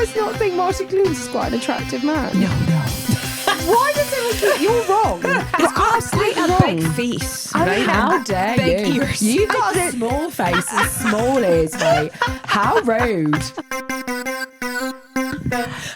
guys not think Martin Clunes is quite an attractive man? No. Why does everyone think you're wrong? He's got quite a big face. Right? How dare big you? ears. You've got a small face and small ears, mate. How rude.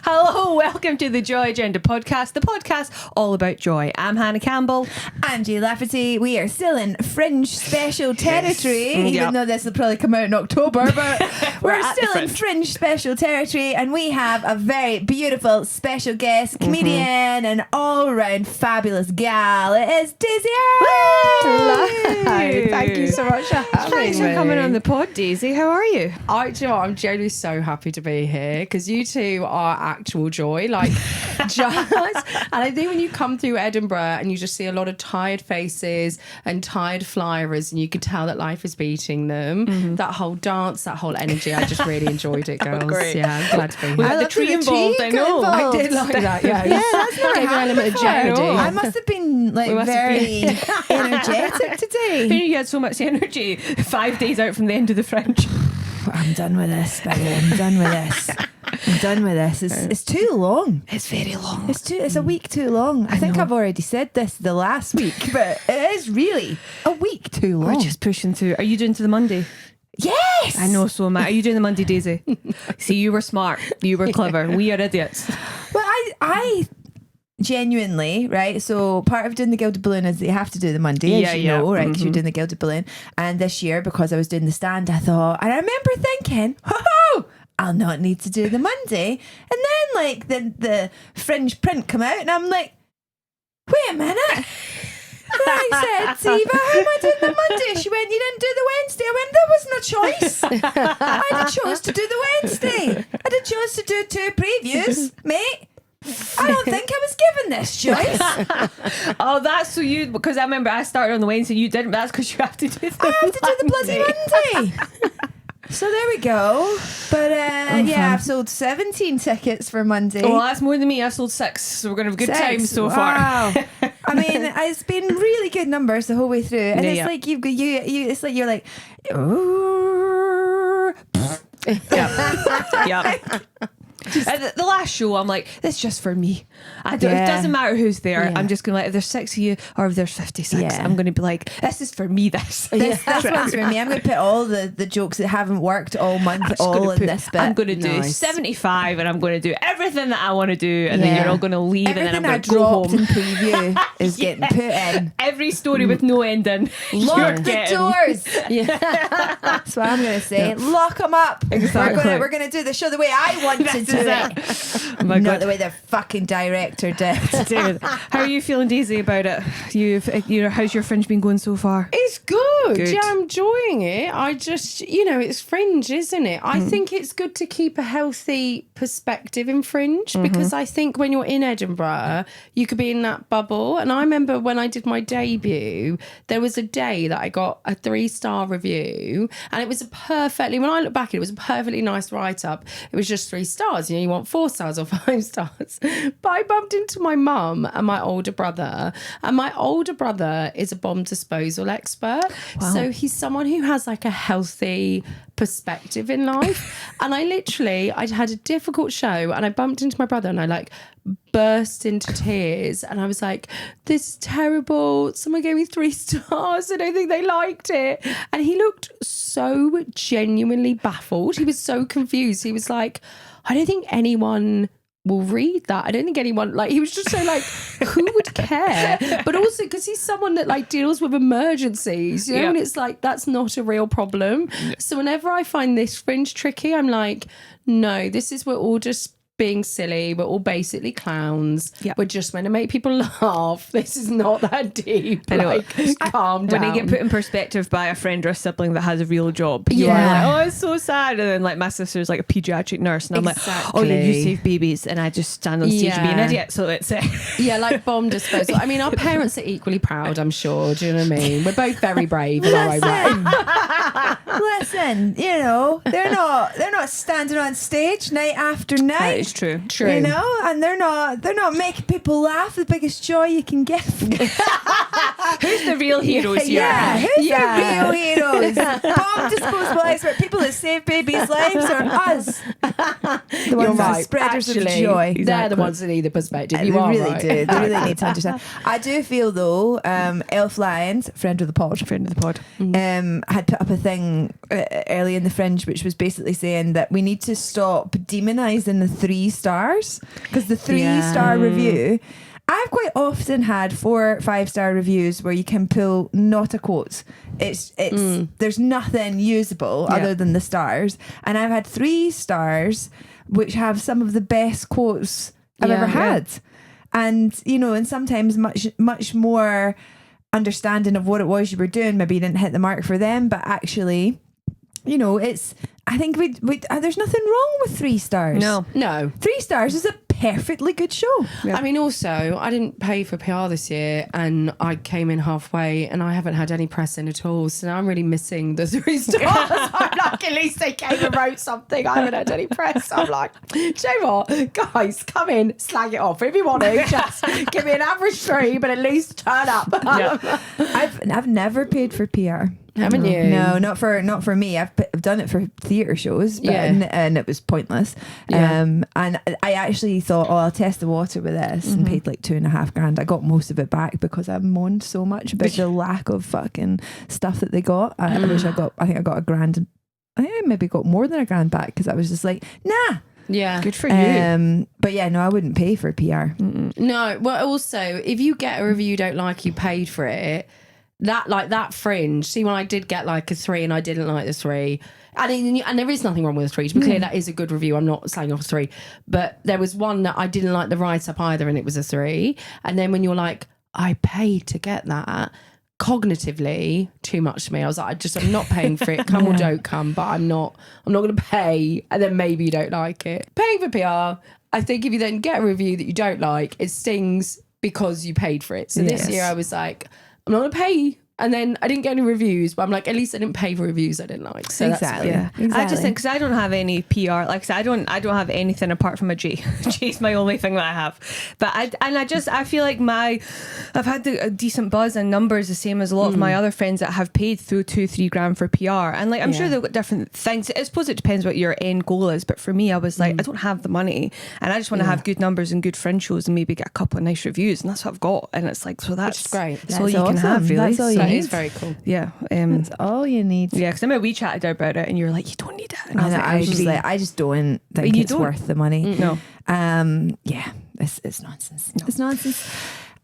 Hello, welcome to the Joy Agenda podcast, the podcast all about joy. I'm Hannah Campbell. I'm Jay Lafferty. We are still in Fringe Special territory, even though this will probably come out in October, but we're still in Fringe Special territory, and we have a very beautiful special guest, comedian, and all-round fabulous gal. It is Daisy Earl. Hello. Thank you so much for having Thanks for me. coming on the pod, Daisy. How are you? Do you know what? I'm genuinely so happy to be here because you two are actual joy. Like, just, and I think when you come through Edinburgh and you just see a lot of tired faces and tired flyers, and you could tell that life is beating them. That whole dance, that whole energy, I just really enjoyed it, girls. Great. Yeah, I'm glad to be here. We had the tree involved, I know. I did like that. Yeah, Yeah, that's not Gave an element of before. jeopardy. I must have been very energetic today. You had so much energy 5 days out from the end of the Fringe. I'm done with this, baby. I'm done with this. I'm done with this. It's too long. It's very long. It's a week too long. I think I've already said this the last week, but it is really a week too long. We're just pushing through. Are you doing to the Monday? Yes. I know, so am I. Are you doing the Monday, Daisy? See, you were smart. You were clever. We are idiots. Well, I genuinely, right? So part of doing the Gilded Balloon is that you have to do the Monday, as you know, right? Because you're doing the Gilded Balloon. And this year, because I was doing the stand, I thought, and I remember thinking, ho, I'll not need to do the Monday. And then like the Fringe print come out and I'm like, wait a minute. I said, Siva, how am I doing the Monday? She went, you didn't do the Wednesday. I went, there was no choice. I chose to do the Wednesday. I did chose to do 2 previews, mate. I don't think I was given this choice. Oh, that's so you, because I remember I started on the Wednesday, you didn't, but that's because you have to do the I have to do the bloody Monday. So there we go. But I've sold 17 tickets for Monday. Well, that's more than me. I sold 6, so we're going to have a good time so far. Wow. I mean, it's been really good numbers the whole way through, and it's Yeah. like you. It's like you're like, ooh. Yeah. The last show, I'm like, this is just for me. It Yeah. doesn't matter who's there. Yeah. I'm just going to, like, if there's 6 of you or if there's 56, Yeah. I'm going to be like, this is for me, this. This one's for me. I'm going to put all the jokes that haven't worked all month all in this bit. I'm going to do Nice. 75 and I'm going to do everything that I want to do, and then you're all going to leave, Everything and then I'm going I to go dropped home. in preview is getting put in. Every story with no ending. Lock you're the getting. doors. That's what I'm going to say. Lock them up. Exactly. We're going to do the show the way I want to do it. Oh my Not God. the way the fucking director did. Dude, how are you feeling, Daisy, about it? How's your Fringe been going so far? It's good. Good. Yeah, I'm enjoying it. I just, it's Fringe, isn't it? I think it's good to keep a healthy perspective in Fringe because I think when you're in Edinburgh, you could be in that bubble. And I remember when I did my debut, there was a day that I got a 3-star review, and it was when I look back, it was a perfectly nice write-up. It was just 3 stars. You want 4 stars or 5 stars. But I bumped into my mum and my older brother, and my older brother is a bomb disposal expert. Wow. So he's someone who has like a healthy perspective in life. And I'd had a difficult show, and I bumped into my brother and I like burst into tears, and I was like, this is terrible. Someone gave me 3 stars. I don't think they liked it. And he looked so genuinely baffled. He was so confused. He was like, I don't think anyone will read that. I don't think anyone, he was just so like, who would care? But also because he's someone that like deals with emergencies, you know, and it's like, that's not a real problem. So whenever I find this Fringe tricky, I'm like, no, we're all just being silly. We're all basically clowns. Yep. We're just meant to make people laugh. This is not that deep. I know. Just calm down. When you get put in perspective by a friend or a sibling that has a real job, you are Yeah. like, oh, it's so sad. And then like my sister's like a pediatric nurse, and I'm like, oh yeah, you Exactly. save babies, and I just stand on stage and be an Yeah. idiot. So it's Yeah, like bomb disposal. I mean, our parents are equally proud, I'm sure. Do you know what I mean? We're both very brave in our own way. Listen, they're not standing on stage night after night. that is true. True. And they're not making people laugh. The biggest joy you can give. Who's the real heroes here? Yeah, who's the real heroes? Bomb disposable expert, people that save babies' lives, or us? The You're ones that right. spreaders of Actually, joy. They're Exactly. the ones that need the perspective. You They are really right. do. They really need to understand. I do feel though, Elf Lions, friend of the pod, had put up a thing early in the Fringe, which was basically saying that we need to stop demonising the 3 stars, because the 3-star review. I've quite often had 4 5-star reviews where you can pull not a quote. It's there's nothing usable other than the stars, and I've had 3 stars which have some of the best quotes I've ever had, and and sometimes much more understanding of what it was you were doing. Maybe you didn't hit the mark for them, but actually, it's. I think we there's nothing wrong with 3 stars. No. 3 stars is a perfectly good show. I mean, also, I didn't pay for PR this year, and I came in halfway, and I haven't had any press in at all. So now I'm really missing the 3 stars. I'm like, at least they came and wrote something. I haven't had any press. I'm like, do you know what? Guys, come in, slag it off. If you want to, just give me an average 3, but at least turn up. I've never paid for PR. Haven't you? No, not for me. I've done it for theatre shows, but and it was pointless. And I actually thought, I'll test the water with this, and paid like $2,500. I got most of it back because I moaned so much about the lack of fucking stuff that they got. Which I think I got $1,000. I think I maybe got more than $1,000 back, because I was just like, nah. Yeah. Good for you. But yeah, no, I wouldn't pay for PR. No. Well, also, if you get a review you don't like, you paid for it. That Fringe. See, when I did get like a 3 and I didn't like the 3, and there is nothing wrong with a 3. To be clear, that is a good review. I'm not saying off a 3, but there was one that I didn't like the write up either, and it was a 3. And then when you're like, I paid to get that, cognitively too much for me. I was like, I'm not paying for it. Come or don't come, but I'm not going to pay. And then maybe you don't like it. Paying for PR. I think if you then get a review that you don't like, it stings because you paid for it. So this year I was like, I'm not going to pay. And then I didn't get any reviews, but I'm like, at least I didn't pay for reviews I didn't like. So Exactly. I just think, because I don't have any PR, like I said, I don't have anything apart from a G. G's my only thing that I have. But I feel like I've had a decent buzz and numbers, the same as a lot of my other friends that have paid through $2-3 for PR. And like, I'm sure they've got different things. I suppose it depends what your end goal is. But for me, I was like, I don't have the money, and I just want to have good numbers and good Fringe shows, and maybe get a couple of nice reviews, and that's what I've got. And it's like, so that's great. That's all you can have, really. That's all you That need. is very cool. Yeah. That's all you need. Yeah, because I remember we chatted about it, and you were like, you don't need it. And I was I was just like, I just don't think it's worth the money. No. Yeah, it's nonsense. No. It's nonsense.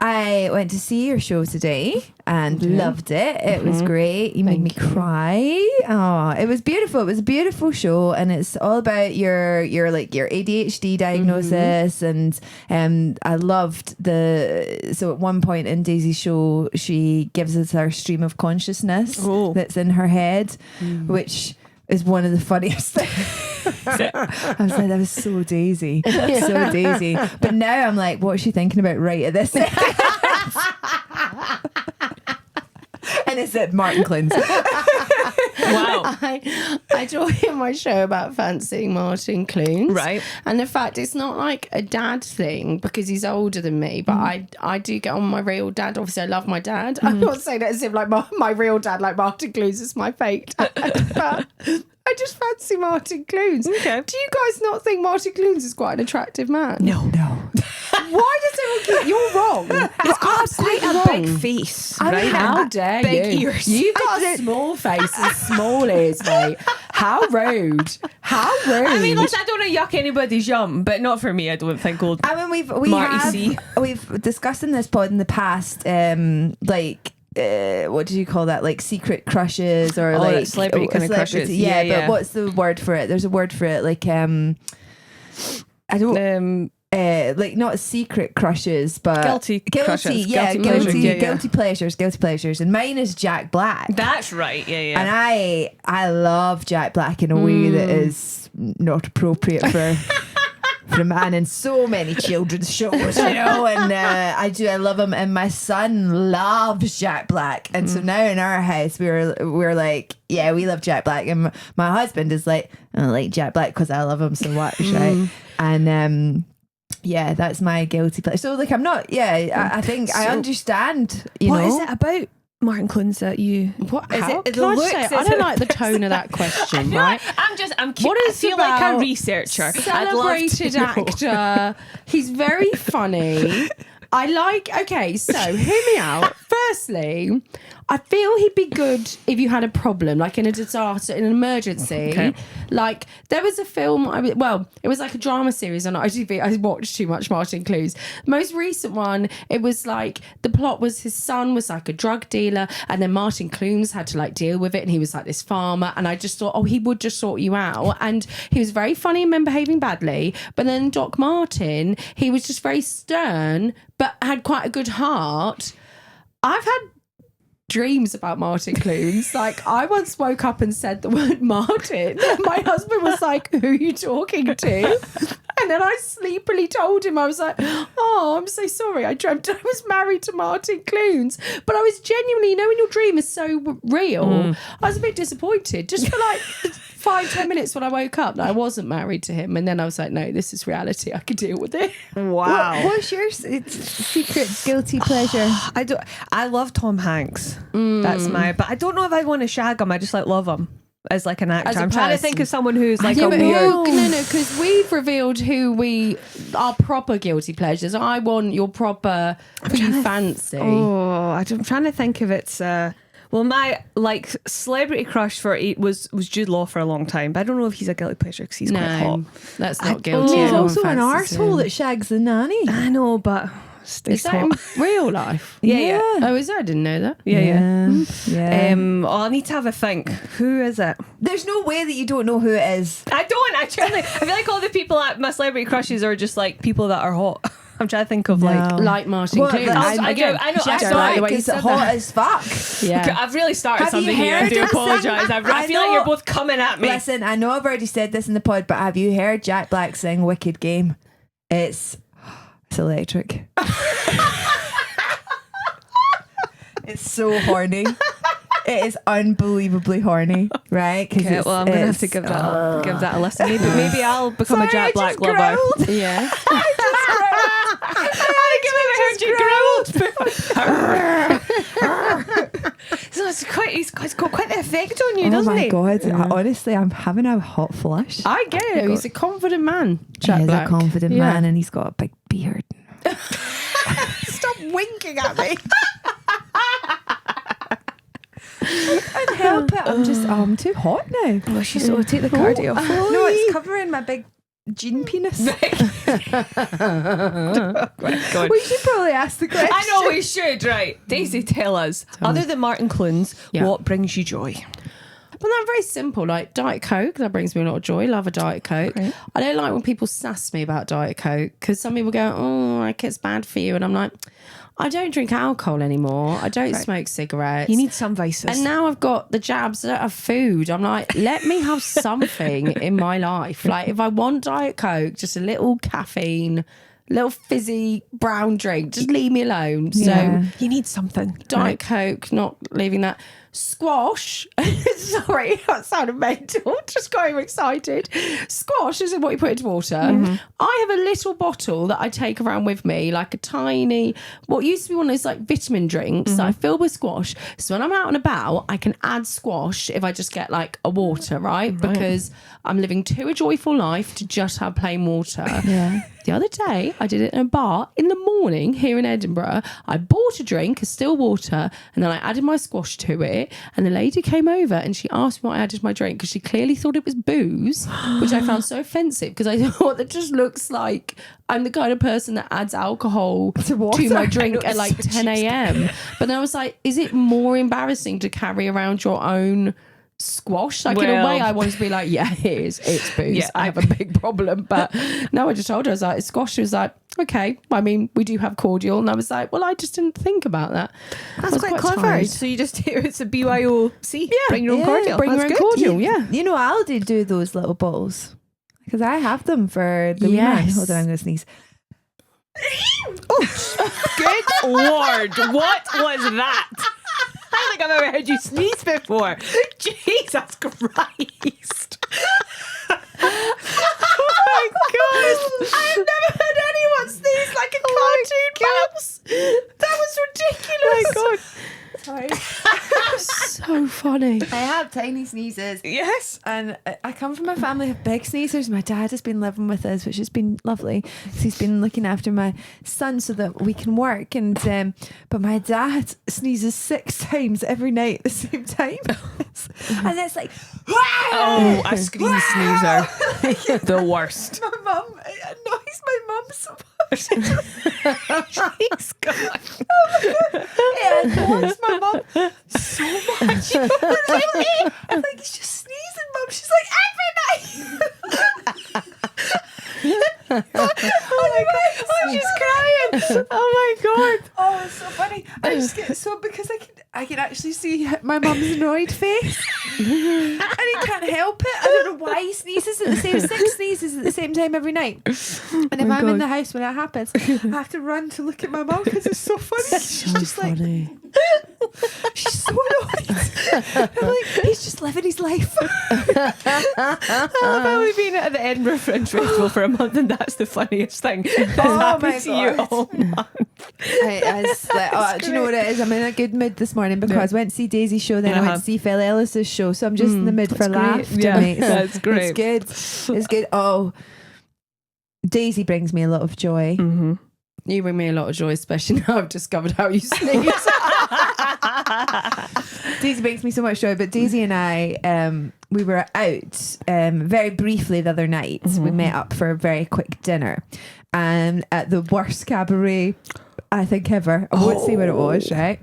I went to see your show today and loved it. It was great. You made me cry. Oh, it was beautiful. It was a beautiful show, and it's all about your ADHD diagnosis. And I loved so at one point in Daisy's show, she gives us her stream of consciousness that's in her head, which is one of the funniest things. I was like, that was so Daisy. So Daisy. But now I'm like, what's she thinking about right at this second? And it's at Martin Clunes. Wow. I talk in my show about fancying Martin Clunes. Right. And the fact it's not like a dad thing because he's older than me, but I do get on my real dad. Obviously, I love my dad. I'm not saying that as if like my real dad, like Martin Clunes, is my fake dad. But I just fancy Martin Clunes. Okay. Do you guys not think Martin Clunes is quite an attractive man? No. Why does everyone keep... You're wrong. He's got quite a big face, right? How dare big you? ears. You've got a small face and small ears, mate. How rude. How rude. I mean, listen, I don't want to yuck anybody's yum, but not for me, I don't think. Old I mean, Marty we've discussed in this pod in the past, what do you call that? Like secret crushes or like celebrity kind of crushes. Yeah, but what's the word for it? There's a word for it. Like I don't. Like not secret crushes, but guilty crushes. Yeah, guilty pleasures. And mine is Jack Black. That's right. Yeah. And I love Jack Black in a way that is not appropriate for a man in so many children's shows, you know. And I love him, and my son loves Jack Black, and so now in our house we're like, yeah, we love Jack Black, and my husband is like, I like Jack Black because I love him so much, right? And yeah, that's my guilty pleasure. So like, I'm not. Yeah, I think I understand. You what know, is it about Martin Clunes that you? What? Is How? it the Can I just looks? say, Is I don't it- like the tone of that question, right? I'm What I is feel like a about researcher. Celebrated actor. He's very funny. I like. Okay, so hear me out. Firstly, I feel he'd be good if you had a problem, like in a disaster, in an emergency. Okay. Like there was a film. It was like a drama series on ITV. I watched too much Martin Clunes. Most recent one, it was like the plot was his son was like a drug dealer, and then Martin Clunes had to like deal with it, and he was like this farmer. And I just thought, oh, he would just sort you out. And he was very funny and men behaving badly. But then Doc Martin, he was just very stern, but had quite a good heart. I've had dreams about Martin Clunes. Like I once woke up and said the word Martin. My husband was like, who are you talking to? And then I sleepily told him, I was like, oh, I'm so sorry. I dreamt I was married to Martin Clunes. But I was genuinely, when your dream is so real, I was a bit disappointed. Just for like 5-10 minutes when I woke up that I wasn't married to him. And then I was like, no, this is reality. I can deal with it. Wow. What's your secret guilty pleasure? I love Tom Hanks. That's but I don't know if I want to shag him. I just like love him as like an actor. As a I'm trying to person. think of someone who's like Yeah, a but weird. no, because we've revealed who our proper guilty pleasures. I want your proper who you fancy. Oh, I'm trying to think if it's. Well, my like celebrity crush for it was Jude Law for a long time, but I don't know if he's a guilty pleasure because he's quite hot. That's not guilty. He's Everyone also an fancies him. arsehole that shags the nanny. I know, but Is that in real life? Yeah. Oh, is that? I didn't know that. Yeah. Yeah. I need to have a think. Who is it? There's no way that you don't know who it is. I don't. I feel like all the people at my celebrity crushes are just like people that are hot. I'm trying to think of Like Martin Well, Clunes. I know. Jack don't like the way Black you is said hot that. as fuck. Yeah. I've really started Have you something here. I heard do us apologise. sing? I feel like know. you're both coming at me. Listen, I know I've already said this in the pod, but have you heard Jack Black sing Wicked Game? It's electric. It's so horny. It is unbelievably horny, right? Okay, well, I'm gonna have to give that a listen. Maybe I'll become a Jack Black lover. growled. Yeah. So he's got quite the effect on you, Oh doesn't my he? god! Honestly, I'm having a hot flush. I get it. He's a confident man. Jack He's Black. a confident Yeah. man, and he's got a big beard. Stop winking at me. Can't help it. I'm too hot now. Oh, she's so take the cardio. No, it's covering my big jean penis. God. We should probably ask the question. I know we should, right? Daisy, tell us, other than Martin Clunes, Yeah. what brings you joy? Well, I'm very simple. Like Diet Coke, that brings me a lot of joy. Love a Diet Coke. Right. I don't like when people sass me about Diet Coke because some people go, "Oh, like it's bad for you," and I'm like, I don't drink alcohol anymore. I don't smoke cigarettes. You need some vices. And now I've got the jabs. I don't have food. I'm like, let me have something in my life. Like if I want Diet Coke, just a little caffeine, little fizzy brown drink, just leave me alone. Yeah. So you need something. Diet Coke, not leaving that. Squash. Sorry, that sounded mental. Just got him excited. Squash is what you put into water. I have a little bottle that I take around with me, like a tiny, what used to be one of those like vitamin drinks that I fill with squash. So when I'm out and about, I can add squash if I just get like a water, right? Because I'm living too a joyful life to just have plain water. Yeah. The other day, I did it in a bar in the morning here in Edinburgh. I bought a drink, a still water, and then I added my squash to it. And the lady came over and she asked me what I added to my drink because she clearly thought it was booze, which I found so offensive because I thought that just looks like I'm the kind of person that adds alcohol to my drink at like 10 a.m. But then I was like, is it more embarrassing to carry around your own squash? Like in a way I wanted to be like, yeah, it's booze. Yeah, I have a big problem. But no, I just told her, I was like, it's squash. She was like, okay, I mean, we do have cordial. And I was like, well, I just didn't think about that. That's quite clever. tired. So you just it's a BYOC. Yeah, bring your own Yeah, cordial. Bring your That's own good. cordial, yeah. You know, Aldi do those little bottles because I have them for the wee man. Yes. Hold on, I'm going to sneeze. Good Lord, what was that? I don't think I've ever heard you sneeze before. Jesus Christ. Oh my God. I've never heard anyone sneeze like a cartoon mouse. That was ridiculous. Oh my God. Sorry. funny. I have tiny sneezes. Yes. And I come from a family of big sneezers. My dad has been living with us, which has been lovely. So he's been looking after my son so that we can work. And but my dad sneezes 6 times every night at the same time. And it's like, Oh, a scream sneezer. The worst. my mum, it annoys my mum so much. She's gone. It annoys my mum so much. I'm like, he's just sneezing, mum. She's like, every night. Oh my god, she's crying. Oh my god. Oh, it's so funny. I just get so because I can actually see my mum's annoyed face, and he can't help it. I don't know why he sneezes at the same 6 sneezes at the same time every night. And if I'm in the house when it happens, I have to run to look at my mum because it's so funny. She's just Funny. like, she's so annoyed. I'm like, he's just living his life. I've only been at the Edinburgh Fringe Festival for a month, and that's the funniest thing that's happened to you all month. Do you know what it is? I'm in a good mood this morning because I went to see Daisy's show, then I went to see Phil Ellis's show, so I'm just in the mood for laughter, mate. So that's great. It's good. It's good. Oh, Daisy brings me a lot of joy. Mm-hmm. You bring me a lot of joy, especially now I've discovered how you sneeze. Daisy brings me so much joy, but Daisy and I, we were out very briefly the other night. We met up for a very quick dinner, and at the worst cabaret I think ever. I won't say what it was, right?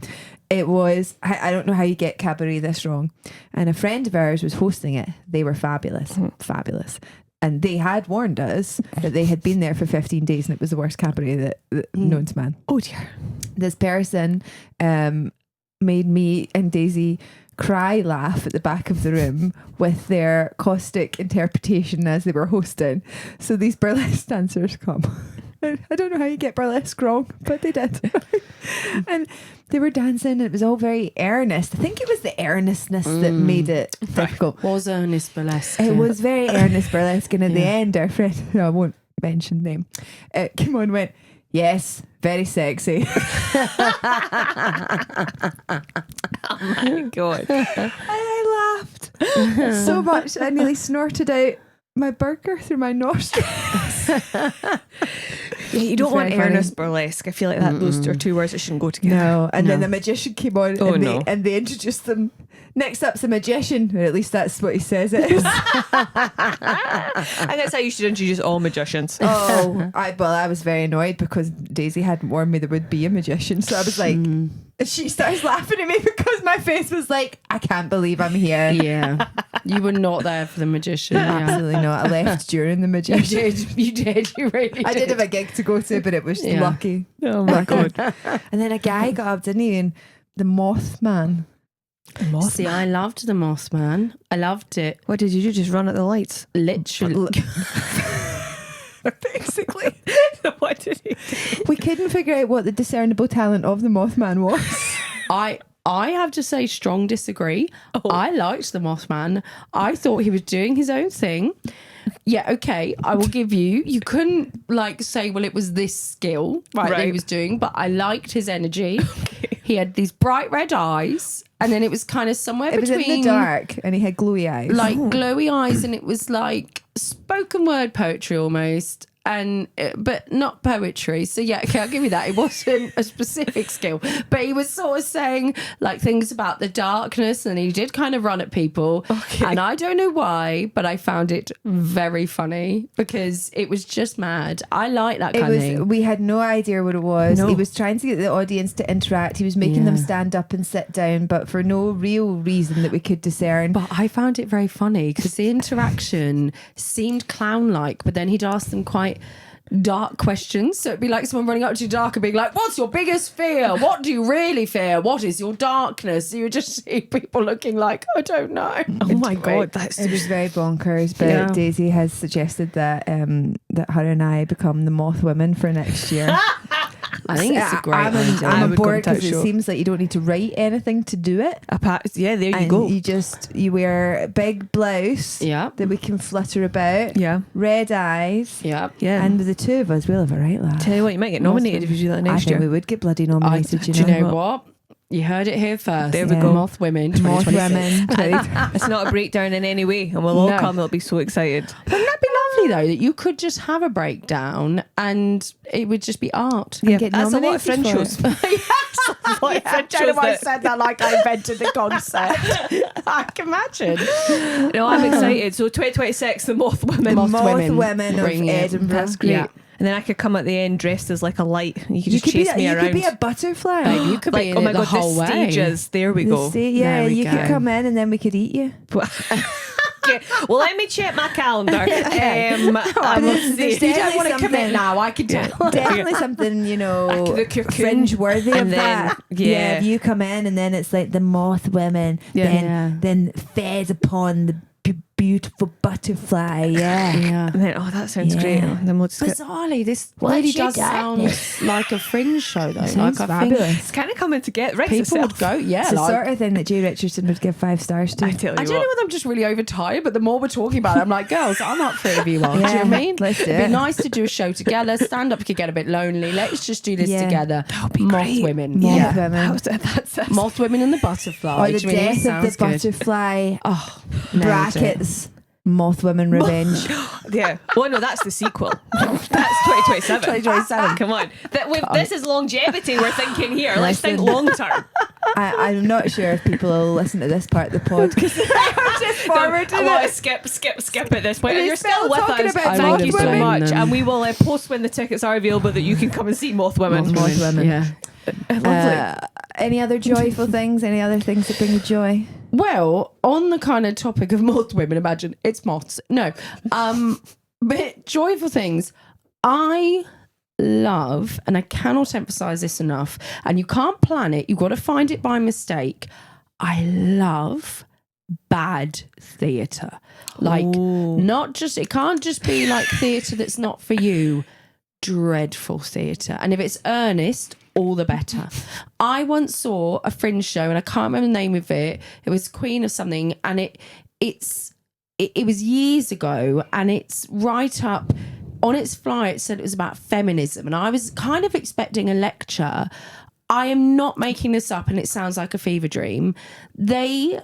It was, I don't know how you get cabaret this wrong. And a friend of ours was hosting it. They were fabulous, fabulous. And they had warned us that they had been there for 15 days and it was the worst cabaret that known to man. Oh dear. This person made me and Daisy cry laugh at the back of the room with their caustic interpretation as they were hosting. So these burlesque dancers come. I don't know how you get burlesque wrong, but they did. And they were dancing and it was all very earnest. I think it was the earnestness that made it difficult. Was earnest burlesque. It was very earnest burlesque, and at the end our friend, no, I won't mention name, came on and went, yes, very sexy. Oh my god. And I laughed so much I nearly snorted out my burger through my nostrils. Yeah, you don't want earnest burlesque. I feel like that those are 2 words that shouldn't go together. No, and then the magician came on and they introduced them. Next up's a magician, or at least that's what he says it is. I guess how you should introduce all magicians. I was very annoyed because Daisy hadn't warned me there would be a magician, so I was like, she starts laughing at me because my face was like, I can't believe I'm here. Yeah. You were not there for the magician. Yeah. Absolutely not. I left during the magician. You did. You really did. I did have a gig to go to, but it was lucky. Oh my god. And then a guy got up, didn't he? And the Mothman. See, I loved the Mothman. I loved it. What did you do? Just run at the lights? Literally. Basically. What did he do? We couldn't figure out what the discernible talent of the Mothman was. I have to say strong disagree. I liked the Mothman. I thought he was doing his own thing. Yeah, okay, I will give you. You couldn't say, well, it was this skill that he was doing, but I liked his energy. Okay. He had these bright red eyes, and then it was kind of somewhere between. It was in the dark, and he had glowy eyes. Glowy eyes, and it was like spoken word poetry almost. But not poetry. So yeah, okay, I'll give you that. It wasn't a specific skill, but he was sort of saying things about the darkness, and he did kind of run at people. Okay. And I don't know why, but I found it very funny because it was just mad. I like that kind of thing. We had no idea what it was. No. He was trying to get the audience to interact. He was making them stand up and sit down, but for no real reason that we could discern. But I found it very funny because the interaction seemed clown-like, but then he'd ask them quite dark questions. So it'd be like someone running up to you dark and being like, what's your biggest fear? What do you really fear? What is your darkness? So you would just see people looking like, I don't know. Oh my god, it was very bonkers. But Daisy has suggested that that her and I become the Mothwomen for next year. I think it's a great idea. I'm on board because it seems like you don't need to write anything to do it. Yeah, there you go. You wear a big blouse that we can flutter about. Yeah. Red eyes. Yeah. And with the 2 of us, we'll have a right laugh. Tell you what, you might get nominated if you do that next year. I think we would get bloody nominated. Do you know what? You heard it here first. There we go. Mothwomen 2026. Mothwomen. It's not a breakdown in any way, and we'll all No. come. They'll be so excited. Wouldn't that be lovely though, that you could just have a breakdown and it would just be art? Yeah, get that's a lot of Fringe nominated shows. A lot of Fringe shows that- said that like I invented the concept. I can imagine. No, I'm excited. So 2026, the Mothwomen. Mothwomen of Bring it. Edinburgh. That's great. Yeah. And then I could come at the end dressed as like a light. You could You just could, chase me you around. could be a butterfly. Babe, you could like, be in oh my it the god, whole the way. stages. There we go. Yeah, There we you go. could come in and then we could eat you. Okay, well, let me check my calendar. I But will there's see. You don't definitely want to commit something- now, I can tell. Definitely something, you know, The cocoon. fringe worthy And of then- that. yeah. If you come in and then it's like the moth women, then fed upon the beautiful butterfly. Yeah. Yeah. And then, oh, that sounds Yeah. great. And then we'll just get, Bizarrely, this What's really your does sound darkness? like a Fringe show though. Sounds Like I think fabulous. it's kind of coming together. Right, people would go, yeah. It's the like, sort of thing that Jay Richardson would give 5 stars to. I tell you I don't know what. whether I'm just really overtired, but the more we're talking about it, I'm like, girls, I'm up for it if you want. Do you know Yeah, what I mean? let's do It'd be it. nice to do a show together. Stand up could get a bit lonely. Let's just do this Yeah. together. That would be Moth great. women. Moth Yeah. women. That's Moth women and the butterfly. Or the Do you mean? death of the Sounds good. butterfly. Oh, nailed it. Brackets. Moth women revenge. Yeah. Well, no, that's the sequel. That's 2027. 2027. Come on. This is longevity we're thinking here. Let's think Listen. long term. I'm not sure if people will listen to this part of the pod because just forward I to want to it. skip at this point. Are And they you're still still with talking us. about Thank you Moth so Women? much. And we will post when the tickets are available that you can come and see Mothwomen. Moth women. Yeah. Lovely. Any other joyful things? Any other things that bring you joy? Well, on the kind of topic of moth women, imagine it's moths. No. But joyful things. I love, and I cannot emphasize this enough, and you can't plan it, you've got to find it by mistake. I love bad theatre. Like, not just, it can't just be like theatre that's not for you. Dreadful theatre. And if it's earnest, all the better. I once saw a Fringe show and I can't remember the name of it. It was Queen of something, and it was years ago, and it's right up on its flyer. It said it was about feminism, and I was kind of expecting a lecture. I am not making this up, and it sounds like a fever dream. They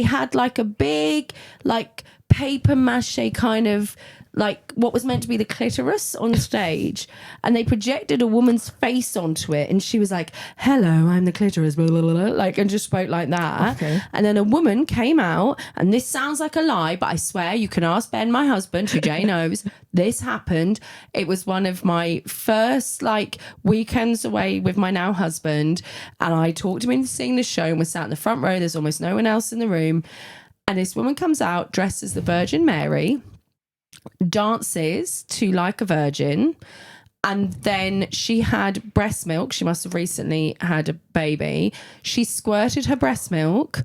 had like a big like paper mache kind of like what was meant to be the clitoris on stage, and they projected a woman's face onto it, and she was like, hello, I'm the clitoris, blah, blah, blah, blah, like, and just spoke like that. Okay. And then a woman came out, and this sounds like a lie, but I swear you can ask Ben, my husband, who Jay knows, this happened. It was one of my first like weekends away with my now husband, and I talked him into seeing the show, and we're sat in the front row, there's almost no one else in the room, and this woman comes out dressed as the Virgin Mary, dances to Like a Virgin, and then she had breast milk. She must have recently had a baby. She squirted her breast milk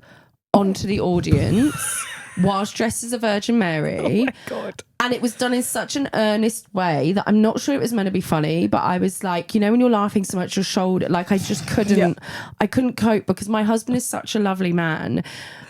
onto the audience whilst dressed as a Virgin Mary. Oh my God. And it was done in such an earnest way that I'm not sure it was meant to be funny, but I was like, you know, when you're laughing so much, your shoulder, like I just couldn't, I couldn't cope, because my husband is such a lovely man.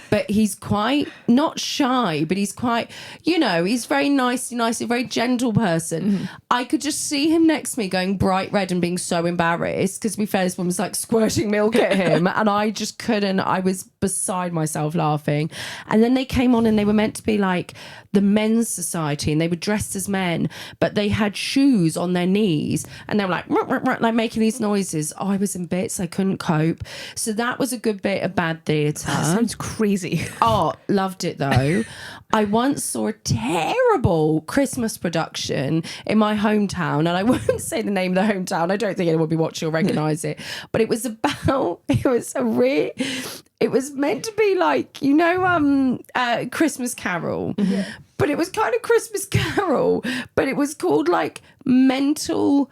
But he's quite, not shy, but he's quite, you know, he's very nice, a very gentle person. Mm-hmm. I could just see him next to me going bright red and being so embarrassed, because to be fair, this woman was like squirting milk at him, and I just couldn't. I was beside myself laughing. And then they came on, and they were meant to be like the men's society, and they were dressed as men, but they had shoes on their knees, and they were like, "Ruh, ruh, ruh," like making these noises. Oh, I was in bits. I couldn't cope. So that was a good bit of bad theatre. That sounds crazy. Oh, loved it though. I once saw a terrible Christmas production in my hometown, and I won't say the name of the hometown. I don't think anyone will be watching or recognise it. But it was about, it was meant to be like, you know, Christmas Carol. Mm-hmm. But it was kind of Christmas Carol, but it was called like Mental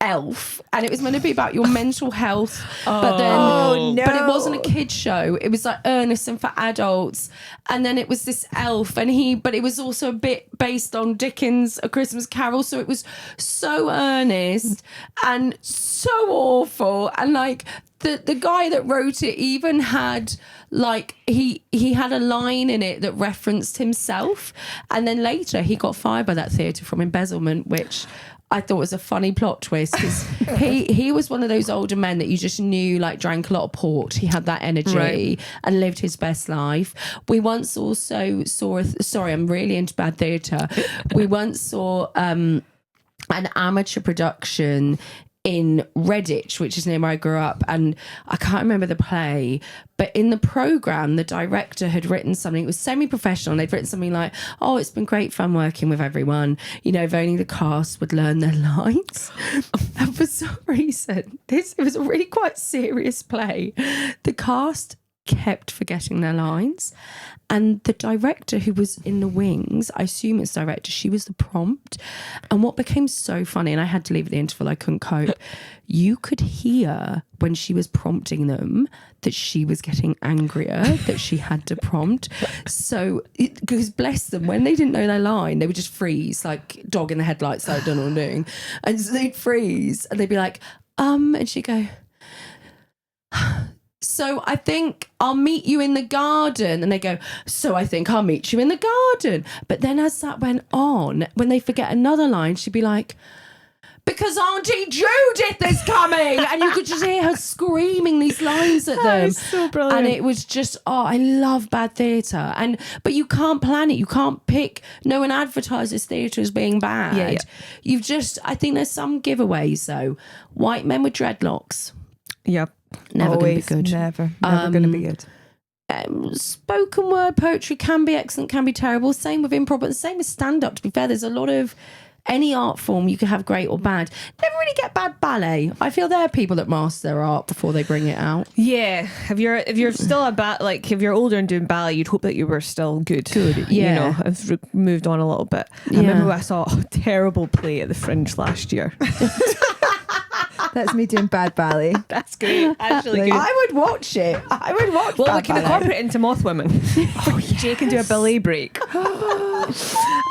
Elf, and it was meant to be about your mental health, but then but it wasn't a kid's show. It was like earnest and for adults, and then it was this elf, and but it was also a bit based on Dickens' A Christmas Carol, so it was so earnest and so awful, and like the guy that wrote it even had like he had a line in it that referenced himself, and then later he got fired by that theatre from embezzlement, which I thought was a funny plot twist because he was one of those older men that you just knew like drank a lot of port. He had that energy and lived his best life. We once also saw, sorry, I'm really into bad theatre. We once saw an amateur production in Redditch, which is near where I grew up, and I can't remember the play, but in the programme the director had written something, it was semi-professional, and they'd written something like, oh, it's been great fun working with everyone, you know, if only the cast would learn their lines. And for some reason it was a really quite serious play, the cast kept forgetting their lines, and the director who was in the wings, I assume it's director, she was the prompt. And what became so funny, and I had to leave at the interval, I couldn't cope, you could hear when she was prompting them that she was getting angrier that she had to prompt. So because bless them, when they didn't know their line, they would just freeze like dog in the headlights, like don't know what I'm doing, and so they'd freeze and they'd be like and she'd go, so I think I'll meet you in the garden. And they go, so I think I'll meet you in the garden. But then as that went on, when they forget another line, she'd be like, because Auntie Judith is coming. And you could just hear her screaming these lines at them. That is so brilliant. And it was just, I love bad theatre. But you can't plan it. You can't pick. No one advertises theatre as being bad. Yeah. You've just, I think there's some giveaways though. White men with dreadlocks. Yep. Never going to be good. Never going to be good. Spoken word poetry can be excellent, can be terrible. Same with improv, but the same with stand-up. To be fair, there's a lot of any art form you can have great or bad. Never really get bad ballet. I feel there are people that master their art before they bring it out. Yeah, if you're still if you're older and doing ballet, you'd hope that you were still good. Yeah. You know, I've moved on a little bit. Yeah. I remember I saw a terrible play at the Fringe last year. That's me doing bad ballet. That's great. Actually good. I would watch it. I would watch Well, we bad can ballet. incorporate it into Mothwomen. Jay can do a ballet break.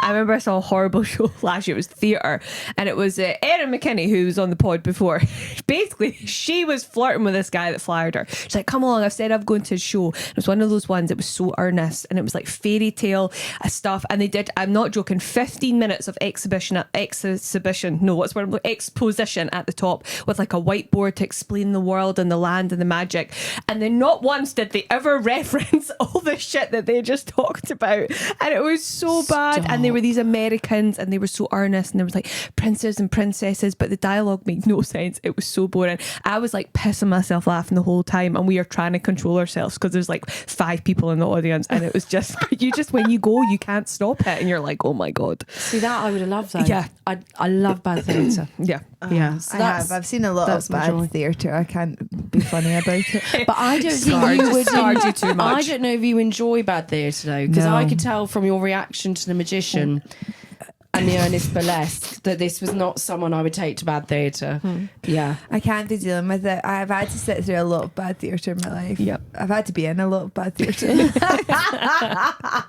I remember I saw a horrible show last year. It was theatre, and it was Erin McKinney, who was on the pod before. Basically, she was flirting with this guy that flyered her. She's like, come along, I've said I'm going to a show. It was one of those ones that was so earnest, and it was like fairy tale stuff, and they did, I'm not joking, 15 minutes of exposition at the top with like a whiteboard to explain the world and the land and the magic, and then not once did they ever reference all the shit that they just talked about, and it was so bad. And they were these Americans, and they were so earnest, and there was like princes and princesses, but the dialogue made no sense. It was so boring. I was like pissing myself laughing the whole time, and we are trying to control ourselves because there's like 5 people in the audience, and it was just you just when you go you can't stop it, and you're like, oh my god. See, that I would have loved that. Yeah. I love bad theatre. Yeah. Yeah, so I've seen a lot of that's my joy. bad theatre. I can't be funny about it. But I don't think Scarred- you would. scarred you too much. I don't know if you enjoy bad theatre though, because No. I could tell from your reaction to The Magician and the Ernest Burlesque that this was not someone I would take to bad theatre. Yeah, I can't be dealing with it. I've had to sit through a lot of bad theatre in my life. Yep. I've had to be in a lot of bad theatre. I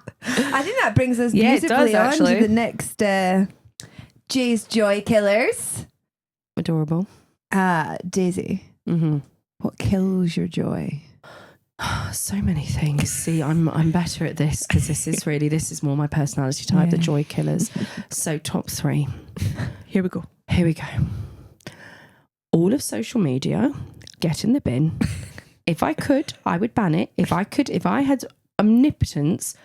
think that brings us Yeah, it beautifully does, on actually. to the next Jay's Joy Killers. adorable. Daisy, what kills your joy? So many things. See, I'm better at this because this is more my personality type. The Yeah. joy killers. So top 3. Here we go. Here we go. All of social media, get in the bin. If I could, I would ban it. If I had omnipotence,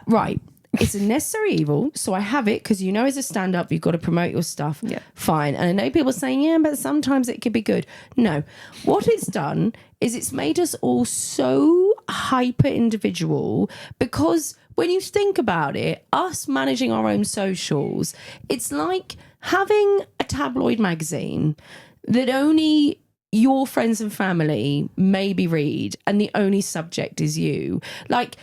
right. It's a necessary evil, so I have it because as a stand-up you've got to promote your stuff. Yeah. Fine. And I know people saying, yeah, but sometimes it could be good. No. What it's done is it's made us all so hyper individual, because when you think about it, us managing our own socials, it's like having a tabloid magazine that only your friends and family maybe read, and the only subject is you. Like,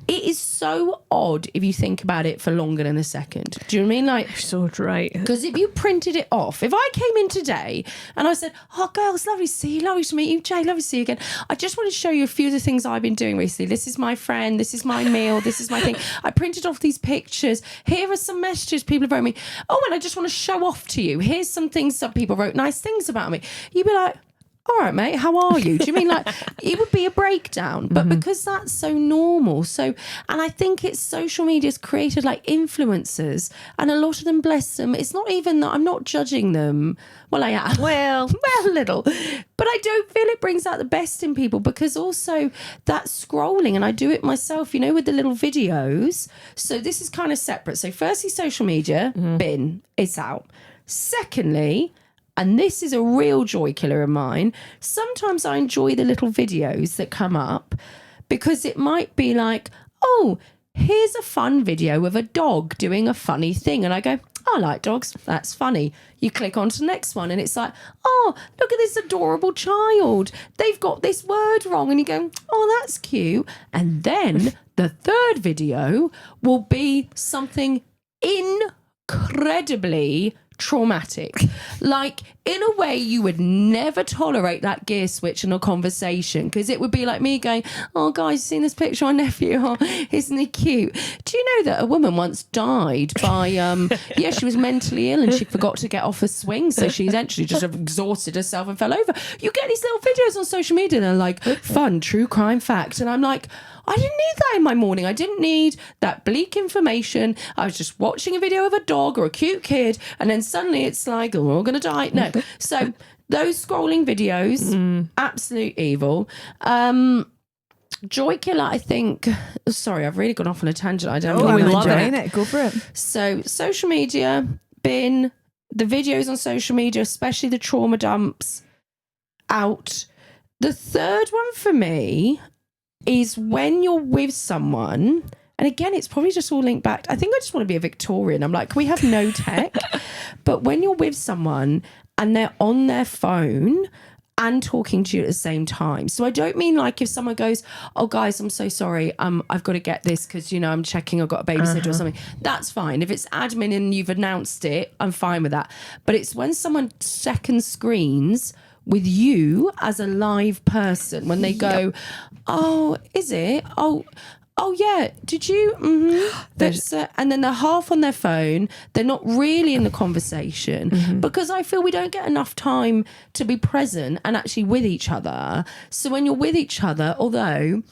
it is so odd if you think about it for longer than a second. Do you know what I mean? Like, So right. because if you printed it off, if I came in today and I said, oh, girls, lovely to see you, lovely to meet you, Jay, lovely to see you again. I just want to show you a few of the things I've been doing recently. This is my friend, this is my meal, this is my thing. I printed off these pictures. Here are some messages people have wrote me. Oh, and I just want to show off to you. Here's some things some people wrote nice things about me. You'd be like, all right, mate, how are you? Do you mean like it would be a breakdown? But because that's so normal. So, and I think it's social media's created like influencers, and a lot of them, bless them, it's not even that I'm not judging them. Well, I am. Well, a little. But I don't feel it brings out the best in people, because also that scrolling, and I do it myself, you know, with the little videos. So this is kind of separate. So firstly, social media, bin, it's out. Secondly, and this is a real joy killer of mine, sometimes I enjoy the little videos that come up, because it might be like, oh, here's a fun video of a dog doing a funny thing. And I go, I like dogs. That's funny. You click on to the next one and it's like, oh, look at this adorable child. They've got this word wrong. And you go, oh, that's cute. And then the third video will be something incredibly traumatic, like in a way you would never tolerate that gear switch in a conversation, because it would be like me going, oh guys, seen this picture of my nephew, oh, isn't he cute? Do you know that a woman once died by she was mentally ill and she forgot to get off a swing, so she eventually just exhausted herself and fell over. You get these little videos on social media and they're like, fun true crime fact, and I'm like, I didn't need that in my morning. I didn't need that bleak information. I was just watching a video of a dog or a cute kid, and then suddenly it's like, oh, we're all going to die. No. So those scrolling videos, absolute evil. Joy killer, I think. Sorry, I've really gone off on a tangent. I don't know. I'm enjoying it. Go for it. So social media, bin, the videos on social media, especially the trauma dumps, out. The third one for me is when you're with someone, and again, it's probably just all linked back. I think I just want to be a Victorian. I'm like, can we have no tech? But when you're with someone and they're on their phone and talking to you at the same time. So I don't mean like if someone goes, oh guys, I'm so sorry, I've got to get this because, you know, I'm checking, I've got a babysitter or something. That's fine. If it's admin and you've announced it, I'm fine with that. But it's when someone second screens with you as a live person, when they go, oh, is it? Oh yeah, did you? That's and then they're half on their phone. They're not really in the conversation, because I feel we don't get enough time to be present and actually with each other. So when you're with each other, although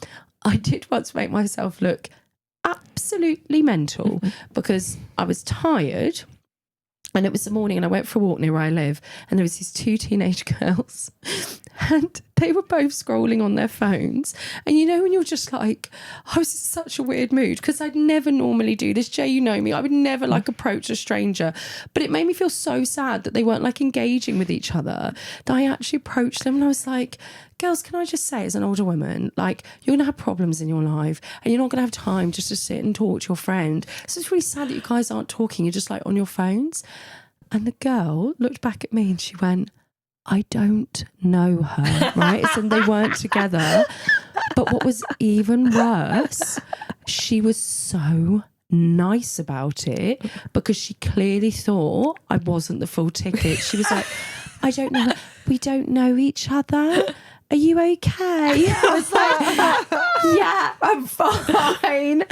I did once make myself look absolutely mental because I was tired. And it was the morning and I went for a walk near where I live, and there was these two teenage girls and they were both scrolling on their phones. And you know, when you're just like, I was in such a weird mood because I'd never normally do this. Jay, you know me, I would never like approach a stranger, but it made me feel so sad that they weren't like engaging with each other, that I actually approached them and I was like, girls, can I just say, as an older woman, like, you're going to have problems in your life and you're not going to have time just to sit and talk to your friend. So it's really sad that you guys aren't talking. You're just like on your phones. And the girl looked back at me and she went, I don't know her, right? So they weren't together. But what was even worse, she was so nice about it because she clearly thought I wasn't the full ticket. She was like, I don't know her. We don't know each other. Are you okay? I was like, yeah, I'm fine.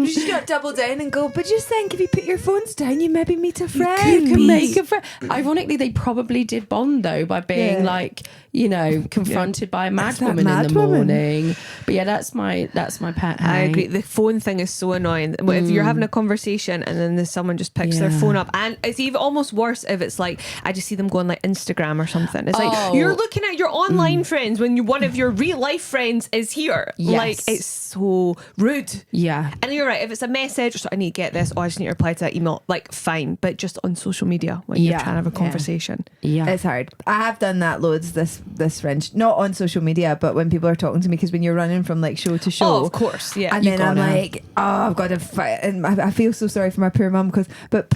You should not double down and go, but just think, if you put your phones down, you maybe meet a friend. You can make a friend. Ironically, they probably did bond though by being like, you know, confronted by a mad woman in the morning. But yeah, that's my pet hate. I agree. The phone thing is so annoying. If you're having a conversation and then there's someone just picks their phone up, and it's even almost worse if it's like, I just see them go on like Instagram or something. It's like, you're looking at your online friends when one of your real life friends is here. Yes. Like, it's so rude. Yeah. And you're right, if it's a message, so I need to get this, I just need to reply to that email, like, fine. But just on social media when you're trying to have a conversation. Yeah. It's hard. I have done that loads this Fringe, not on social media, but when people are talking to me, because when you're running from like show to show, oh, of course, yeah, and then I'm like, oh, I've got to fight, and I feel so sorry for my poor mum, but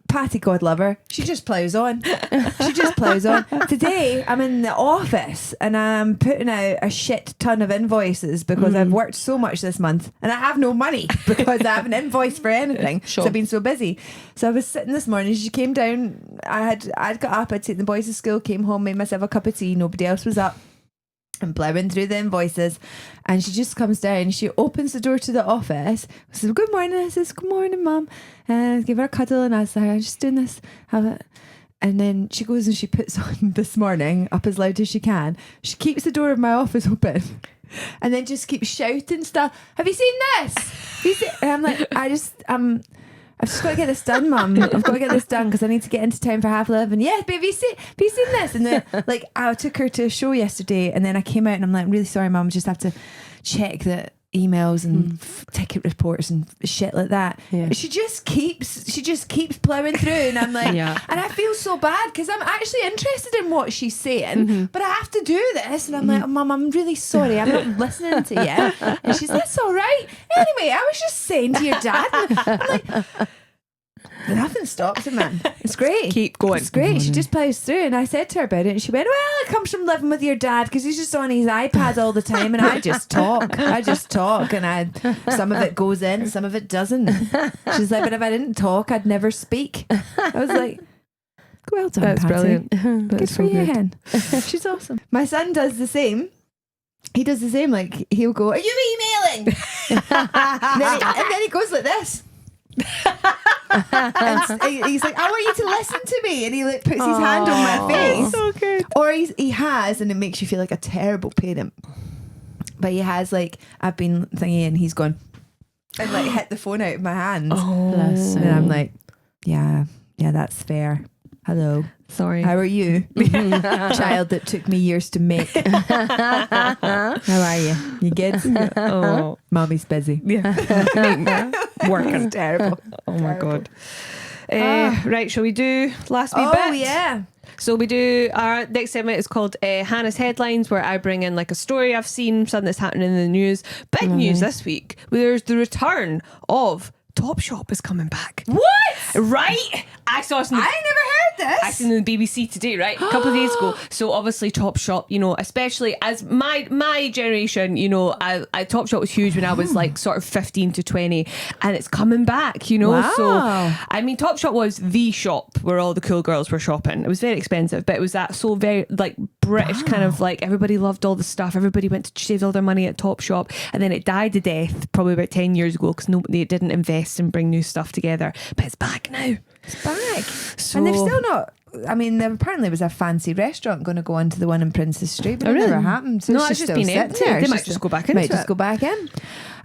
Patty, God love her, she just plows on. She just plows on. Today I'm in the office and I'm putting out a shit ton of invoices because I've worked so much this month and I have no money because I haven't invoiced for anything. Sure. So I've been so busy. So I was sitting this morning, she came down, I'd got up, I'd taken the boys to school, came home, made myself a cup of tea, nobody else was up. I'm plowing through the invoices, and she just comes down, she opens the door to the office, says, good morning. I says, good morning, mum, and I give her a cuddle, and I was like, I'm just doing this, And then she goes and she puts on This Morning up as loud as she can. She keeps the door of my office open and then just keeps shouting stuff. Have you seen this? Have you seen? And I'm like, I've just got to get this done, Mum. I've got to get this done because I need to get into town for 11:30. Yeah, but have you seen this? And then like I took her to a show yesterday and then I came out and I'm like, I'm really sorry, Mum, just have to check the emails and ticket reports and shit like that. She just keeps plowing through and I'm like and I feel so bad because I'm actually interested in what she's saying, but I have to do this and I'm like, oh, Mum, I'm really sorry, I'm not listening to you. And she's, that's all right. Anyway, I was just saying to your dad. I'm like, nothing stops it, man. It's great. Keep going. It's great. She just plows through. And I said to her about it and she went, well, it comes from living with your dad because he's just on his iPad all the time and I just talk. And some of it goes in, some of it doesn't. She's like, but if I didn't talk, I'd never speak. I was like, well done, that's Patty. brilliant. Good for you, Hen. She's awesome. My son does the same. He does the same. Like, he'll go, are you emailing? and then he goes like this. And he's like, I want you to listen to me, and he like puts his hand on my face. So good. Or he has, and it makes you feel like a terrible parent. But he has like, I've been thinking, and he's gone and like hit the phone out of my hands. Bless him. And I'm like, yeah, that's fair. Hello. Sorry. How are you? Child that took me years to make. How are you? You good? Oh, Mommy's busy. Working. Terrible. Oh my God. Right, shall we do last wee bit? Oh yeah. So we do, our next segment is called Hannah's Headlines, where I bring in like a story I've seen, something that's happening in the news. Big news this week. There's the return of Topshop is coming back. What? Right? I saw some. I never heard this. I seen in the BBC today, right? A couple of days ago. So obviously Topshop, you know, especially as my generation, you know, I Topshop was huge when I was like sort of 15 to 20, and it's coming back, you know. Wow. So I mean, Topshop was the shop where all the cool girls were shopping. It was very expensive, but it was that so very like British kind of like, everybody loved all the stuff. Everybody went to save all their money at Topshop, and then it died to death probably about 10 years ago because nobody didn't invest and bring new stuff together. But it's back now. It's back. So, and they've still not. I mean, there apparently was a fancy restaurant going to go into the one in Princess Street, but Oh, it really? never happened. So No, it's it's just still been sitting empty. there. They It's might just go back into might just it. go back in.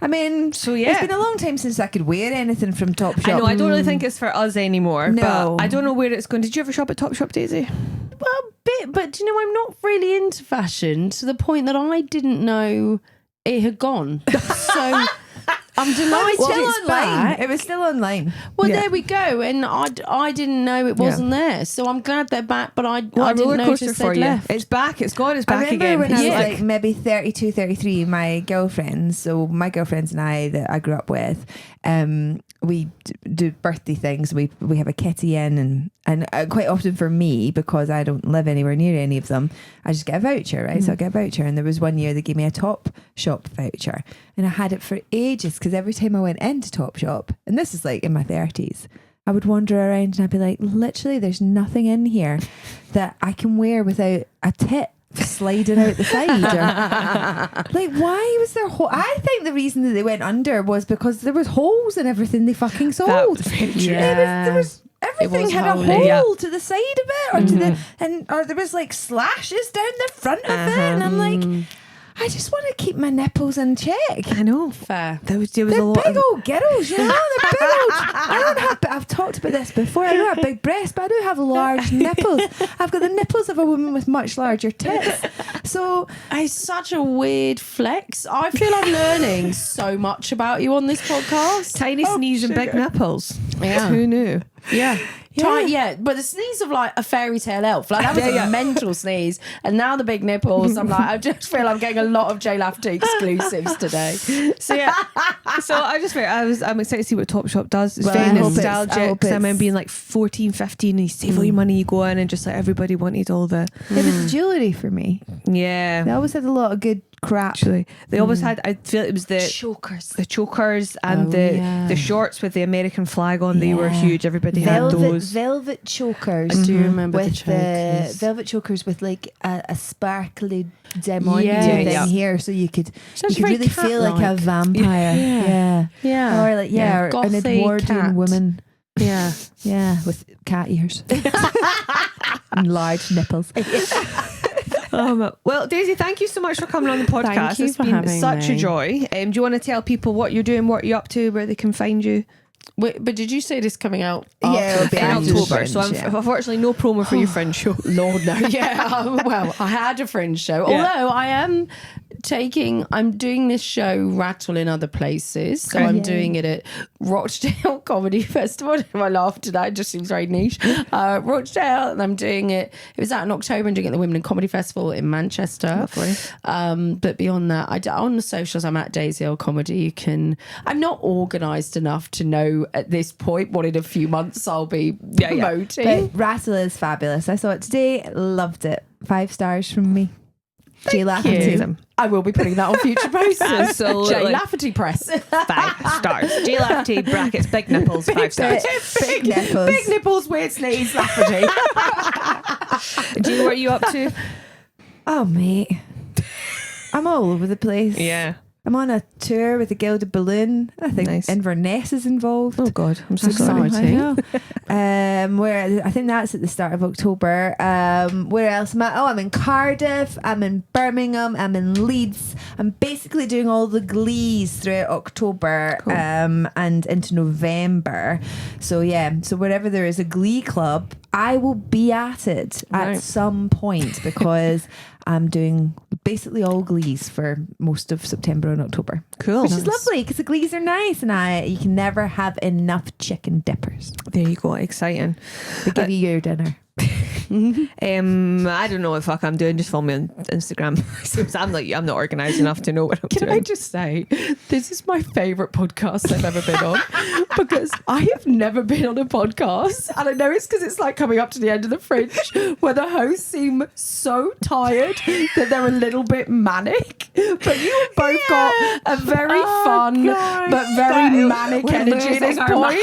I mean, So, yeah. it's been a long time since I could wear anything from Topshop. I know, I don't really think it's for us anymore. No. But I don't know where it's going. Did you ever shop at Topshop, Daisy? Well, a bit, but do you know, I'm not really into fashion to the point that I didn't know it had gone. So I'm delighted it's online. back. It was still online. Well, Yeah. there we go. And I didn't know it wasn't there. So I'm glad they're back, but I didn't roller coaster notice for they'd you. left. It's back. It's gone. It's I back remember again. when I was Yeah. like maybe 32, 33, my girlfriends, so my girlfriends and I that I grew up with, we do birthday things. We have a kitty in, and quite often for me, because I don't live anywhere near any of them, I just get a voucher, right? So I get a voucher, and there was one year they gave me a Topshop voucher, and I had it for ages because every time I went into Topshop, and this is like in my 30s, I would wander around and I'd be like, literally, there's nothing in here that I can wear without a tit sliding out the side. Or, like, why was there I think the reason that they went under was because there was holes in everything they fucking sold. That's very true. Yeah. There was everything was had a holy. hole Yeah. to the side of it, or to the or there was like slashes down the front of it, and I'm like, I just want to keep my nipples in check. I know. Fair. There was They're a lot big of... old girls, you know. They're big old. I don't have. I've talked about this before. I don't have big breasts, but I do have large nipples. I've got the nipples of a woman with much larger tits. So It's such a weird flex. I feel I'm learning so much about you on this podcast. Tiny sneeze and big nipples. Yeah. Who knew? Yeah. But the sneeze of like a fairy tale elf, like that was a mental sneeze, and now the big nipples. I'm like, I just feel I'm getting a lot of Jay Lafferty exclusives today. So yeah, so I just feel I'm excited to see what Topshop does. It's Well, I very hope nostalgic. I hope 'Cause I remember it's- being like 14, 15, and you save all your money, you go in, and just like everybody wanted all the it was jewellery for me. yeah. They always had a lot of good crap. Actually, they always had. I feel it was the chokers and the shorts with the American flag on. They were Yeah. huge. Everybody had those. Velvet chokers. I do remember the with chokers. velvet chokers with like a sparkly diamond Yes. thing Yeah. here, so you could Sounds very really feel like a cat-like. vampire. Yeah. Yeah. Or like or an Gothy Edwardian cat. woman. Yeah. Yeah, with cat ears and large nipples. Well, Daisy, thank you so much for coming on the podcast. Thank you it's for been having such a me. joy. Do you want to tell people what you're doing, what you're up to, where they can find you? Wait, but did you say this coming out? Yeah, it'll be In after October, the so Fringe, yeah. unfortunately no promo for your Fringe show. Lord, no. Yeah. Well, I had a Fringe show. Yeah. Although I'm doing this show Rattle in other places. So Okay. I'm Yay. doing it at Rochdale Comedy Festival. I laughed at that. It just seems very niche. Rochdale, and I'm doing it. It was out in October. I'm doing it at the Women in Comedy Festival in Manchester. Lovely. But beyond that, on the socials, I'm at Daisy Earl Comedy. I'm not organised enough to know at this point what in a few months I'll be promoting. But Rattle is fabulous. I saw it today. Loved it. 5 stars from me. Jay Lafferty. you. I will be putting that on future posts. Absolutely. Jay Lafferty Press. 5 stars. J Lafferty, brackets, big nipples, 5 stars. Big nipples. Big nipples, weird sneeze, Lafferty. Do you know what you up to? Oh, mate. I'm all over the place. Yeah. I'm on a tour with the Gilded Balloon. I think Nice. Inverness is involved. Oh God, I'm so Exciting. sorry. I know. Where I think that's at the start of October. Where else am I? Oh, I'm in Cardiff. I'm in Birmingham. I'm in Leeds. I'm basically doing all the glees throughout October and into November. So yeah, so wherever there is a glee club, I will be at it Right. at some point because I'm doing basically all glees for most of September and October. Cool. Which is lovely because the glees are nice and you can never have enough chicken dippers. There you go. Exciting. They give you your dinner. I don't know what the fuck I'm doing. Just follow me on Instagram. I'm not organised enough to know what I'm Can doing. I just say, this is my favourite podcast I've ever been on because I have never been on a podcast, and I know it's because it's like coming up to the end of the Fringe where the hosts seem so tired that they're a little bit manic, but you have both got a very fun but very manic energy at this point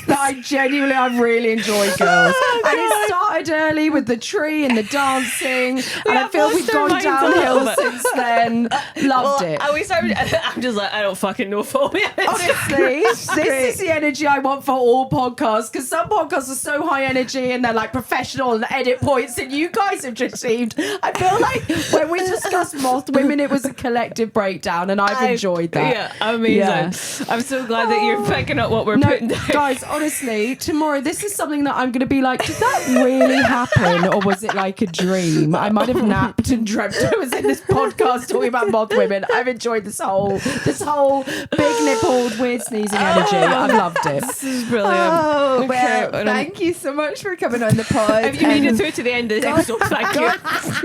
that I've really enjoyed, girls. And it started early with the tree and the dancing, and I feel we've gone downhill since then. Loved it. I'm just like, I don't fucking know for me. Honestly, this is the energy I want for all podcasts, because some podcasts are so high energy and they're like professional and edit points, and you guys have just seemed, I feel like when we discussed Mothwomen, it was a collective breakdown, and I've enjoyed that. Yeah, amazing. Yeah. I'm so glad that you're picking up what we're putting down. Guys, honestly, tomorrow this is something that I'm going to be like, did that really happen, or was it like a dream? I might have napped and dreamt I was in this podcast talking about Mothwomen. I've enjoyed this whole big nippled weird sneezing energy. I've loved it. This is brilliant. Oh, Okay, well, thank you so much for coming on the pod. If you made it through to the end of the episode, thank you.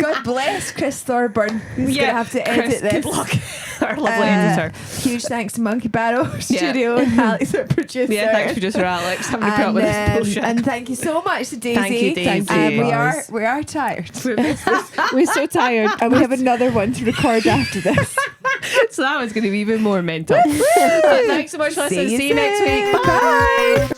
God bless Chris Thorburn, who's going to have to edit Chris, this. good luck. Our lovely editor. Huge thanks to Monkey Barrow Studio and Alex, our producer. Yeah, thanks producer Alex. Having to put up with this bullshit. And thank you so much to Daisy. Thank you, Daisy. We are tired. We're so tired. And we have another one to record after this. So that one's going to be even more mental. Thanks so much for listening. See you next week. Bye.